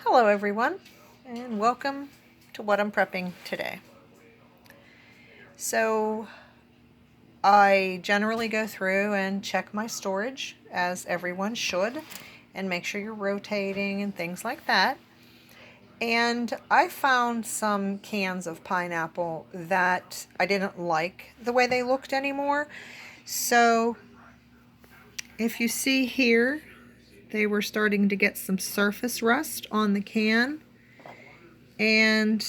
Hello everyone, and welcome to what I'm prepping today. So I generally go through and check my storage, as everyone should, and make sure you're rotating and things like that. And I found some cans of pineapple that I didn't like the way they looked anymore. So if you see here, they were starting to get some surface rust on the can, and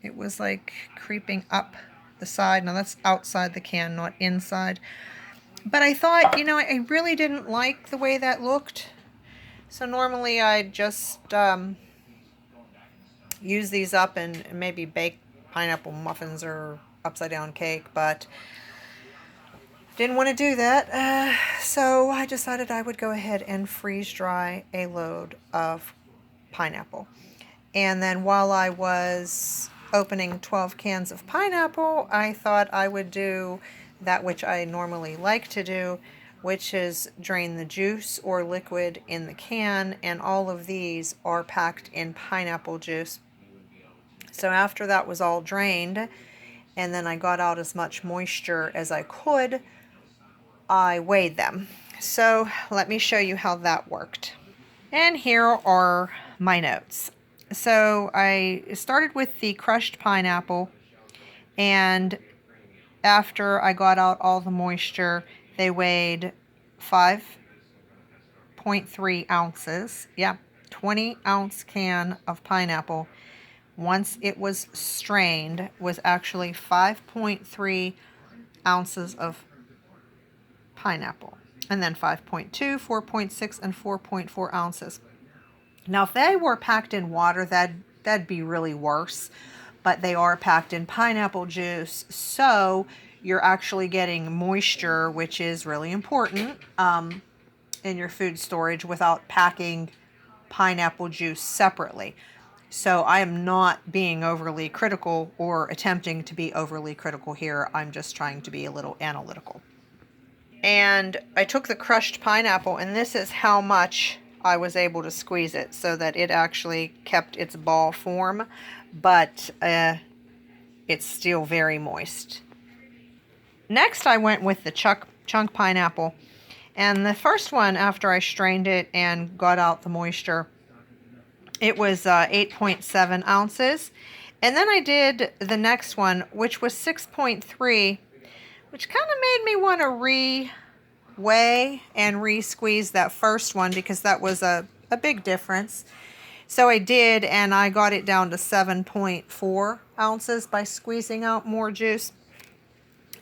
it was like creeping up the side. Now that's outside the can, not inside. But I thought, I really didn't like the way that looked. So normally I'd just use these up and maybe bake pineapple muffins or upside down cake, but didn't want to do that. So I decided I would go ahead and freeze dry a load of pineapple. And then while I was opening 12 cans of pineapple, I thought I would do that which I normally like to do, which is drain the juice or liquid in the can, and all of these are packed in pineapple juice. So after that was all drained, and then I got out as much moisture as I could, I weighed them. So let me show you how that worked. And here are my notes. So I started with the crushed pineapple, and after I got out all the moisture, they weighed 5.3 ounces. Yeah, 20-ounce can of pineapple, once it was strained, was actually 5.3 ounces of pineapple. And then 5.2, 4.6, and 4.4 ounces. Now, if they were packed in water, that'd be really worse. But they are packed in pineapple juice, so you're actually getting moisture, which is really important in your food storage, without packing pineapple juice separately. So I am not being overly critical or attempting to be overly critical here. I'm just trying to be a little analytical. And I took the crushed pineapple, and this is how much I was able to squeeze it so that it actually kept its ball form, but it's still very moist. Next, I went with the chunk pineapple, and the first one, after I strained it and got out the moisture, it was 8.7 ounces. And then I did the next one, which was 6.3, which kind of made me want to re-weigh and re-squeeze that first one, because that was a big difference. So I did, and I got it down to 7.4 ounces by squeezing out more juice.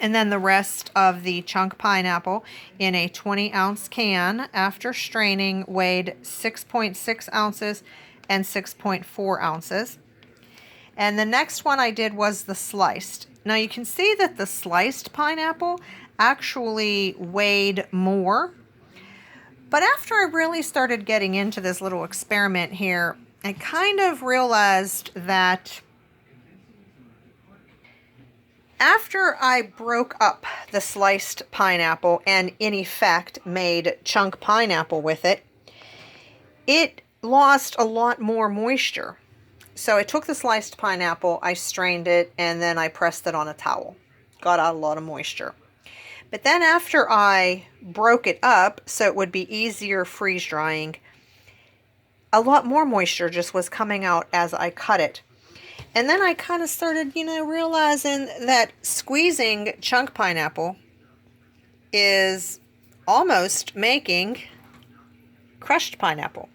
And then the rest of the chunk pineapple in a 20-ounce can, after straining, weighed 6.6 ounces and 6.4 ounces. And the next one I did was the sliced. Now you can see that the sliced pineapple actually weighed more. But after I really started getting into this little experiment here, I kind of realized that after I broke up the sliced pineapple and in effect made chunk pineapple with it, it lost a lot more moisture. So I took the sliced pineapple, I strained it, and then I pressed it on a towel. Got out a lot of moisture. But then after I broke it up so it would be easier freeze drying, a lot more moisture just was coming out as I cut it. And then I kind of started, realizing that squeezing chunk pineapple is almost making crushed pineapple.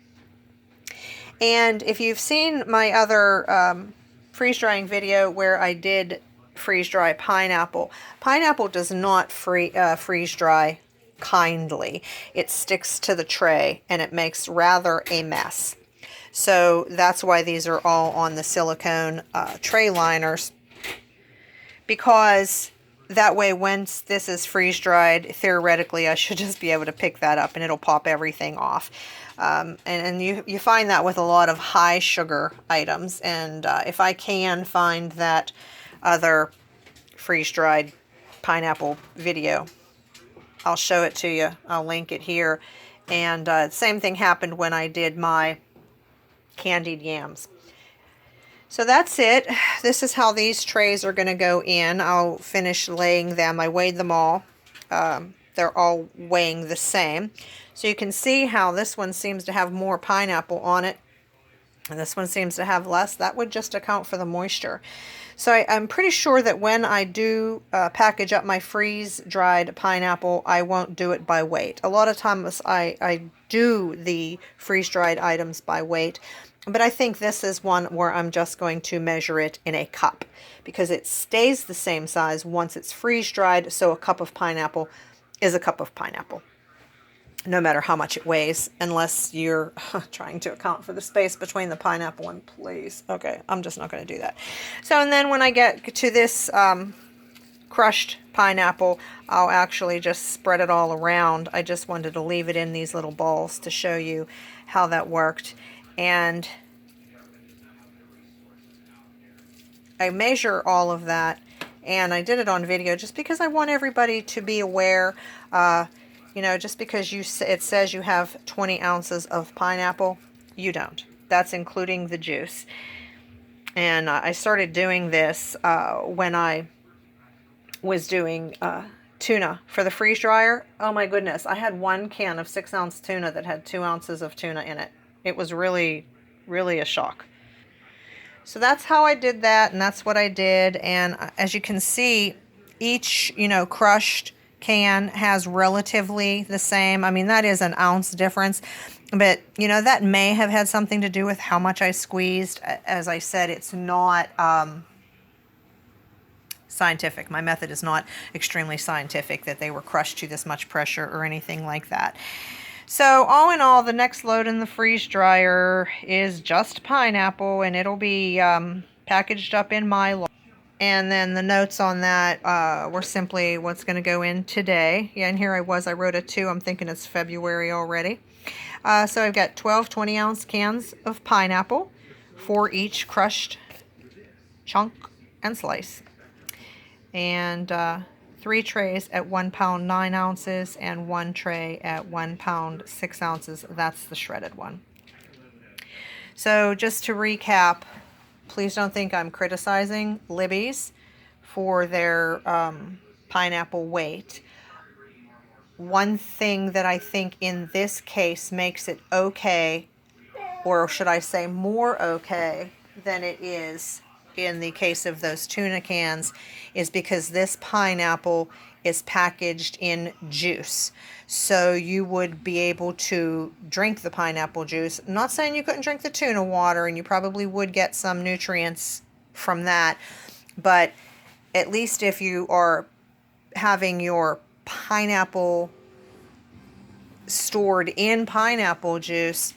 And if you've seen my other freeze drying video where I did freeze dry pineapple, pineapple does not freeze dry kindly. It sticks to the tray and it makes rather a mess. So that's why these are all on the silicone tray liners, because that way once this is freeze dried, theoretically I should just be able to pick that up and it'll pop everything off. And you find that with a lot of high sugar items. And if I can find that other freeze-dried pineapple video, I'll show it to you. I'll link it here. And same thing happened when I did my candied yams. So that's it. This is how these trays are going to go in. I'll finish laying them. I weighed them all. They're all weighing the same. So you can see how this one seems to have more pineapple on it, and this one seems to have less. That would just account for the moisture. So I'm pretty sure that when I do package up my freeze-dried pineapple, I won't do it by weight. A lot of times I do the freeze-dried items by weight, but I think this is one where I'm just going to measure it in a cup because it stays the same size once it's freeze-dried, so a cup of pineapple is a cup of pineapple, no matter how much it weighs, unless you're trying to account for the space between the pineapple and, please. Okay, I'm just not going to do that. So, and then when I get to this crushed pineapple, I'll actually just spread it all around. I just wanted to leave it in these little balls to show you how that worked. And I measure all of that, and I did it on video just because I want everybody to be aware. You know, just because it says you have 20 ounces of pineapple, you don't. That's including the juice. And I started doing this when I was doing tuna for the freeze dryer. Oh my goodness, I had 1 can of 6-ounce tuna that had 2 ounces of tuna in it. It was really, really a shock. So that's how I did that, and that's what I did. And as you can see, each, crushed can has relatively the same. I mean, that is an ounce difference, but that may have had something to do with how much I squeezed. As I said, it's not scientific. My method is not extremely scientific that they were crushed to this much pressure or anything like that. So all in all, the next load in the freeze dryer is just pineapple, and it'll be packaged up in Mylar. And then the notes on that were simply what's going to go in today. Yeah, and here I wrote a 2. I'm thinking it's February already. So I've got 12 20-ounce cans of pineapple for each crushed chunk and slice. And 3 trays at 1 pound 9 ounces and 1 tray at 1 pound 6 ounces. That's the shredded one. So just to recap, please don't think I'm criticizing Libby's for their pineapple weight. One thing that I think in this case makes it okay, or should I say more okay than it is in the case of those tuna cans, is because this pineapple is packaged in juice. So you would be able to drink the pineapple juice. I'm not saying you couldn't drink the tuna water, and you probably would get some nutrients from that. But at least if you are having your pineapple stored in pineapple juice,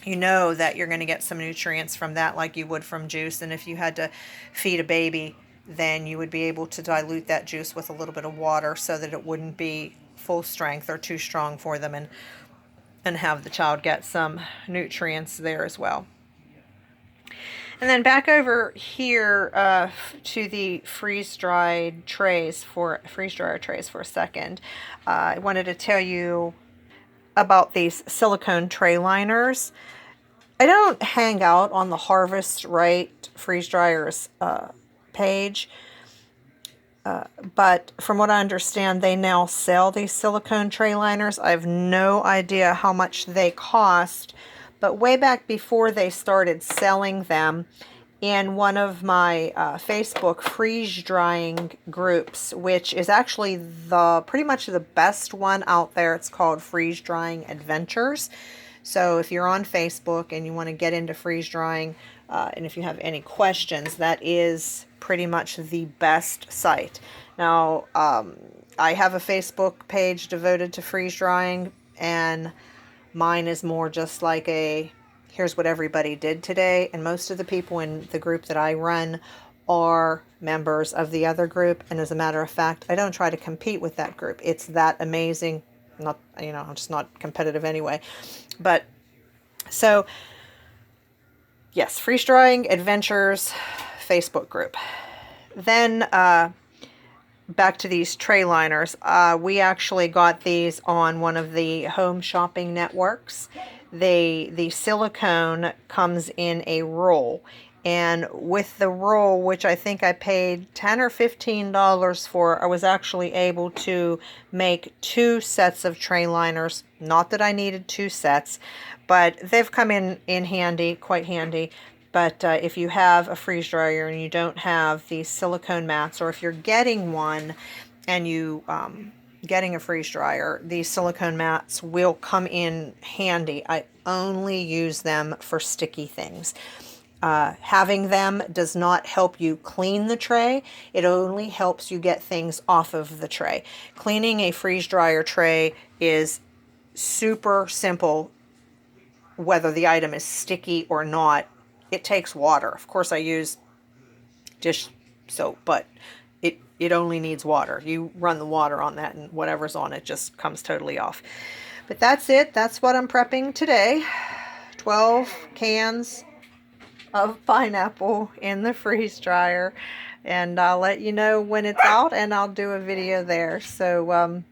you know that you're going to get some nutrients from that like you would from juice. And if you had to feed a baby, then you would be able to dilute that juice with a little bit of water so that it wouldn't be full strength or too strong for them, and have the child get some nutrients there as well. And then back over here to the freeze-dryer trays for a second. I wanted to tell you about these silicone tray liners. I don't hang out on the Harvest Right freeze dryers page, but from what I understand, they now sell these silicone tray liners. I have no idea how much they cost, but way back before they started selling them, in one of my Facebook freeze drying groups, which is actually pretty much the best one out there. It's called Freeze Drying Adventures. So if you're on Facebook and you want to get into freeze drying, and if you have any questions, that is pretty much the best site. Now, I have a Facebook page devoted to freeze drying, and mine is more just like here's what everybody did today. And most of the people in the group that I run are members of the other group. And as a matter of fact, I don't try to compete with that group. It's that amazing. I'm just not competitive anyway. But so, yes, Freeze Drying Adventures Facebook group. Then back to these tray liners. We actually got these on one of the home shopping networks. the silicone comes in a roll. And with the roll, which I think I paid $10 or $15 for, I was actually able to make 2 sets of tray liners. Not that I needed 2 sets, but they've come in handy, quite handy. But if you have a freeze dryer and you don't have these silicone mats, or if you're getting one and you getting a freeze dryer, these silicone mats will come in handy. I only use them for sticky things. Having them does not help you clean the tray. It only helps you get things off of the tray. Cleaning a freeze dryer tray is super simple, whether the item is sticky or not. It takes water. Of course, I use dish soap, but it only needs water. You run the water on that and whatever's on it just comes totally off. But that's it. That's what I'm prepping today. 12 cans of pineapple in the freeze dryer, and I'll let you know when it's out, and I'll do a video there. So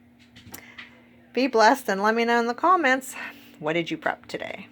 be blessed, and let me know in the comments, what did you prep today?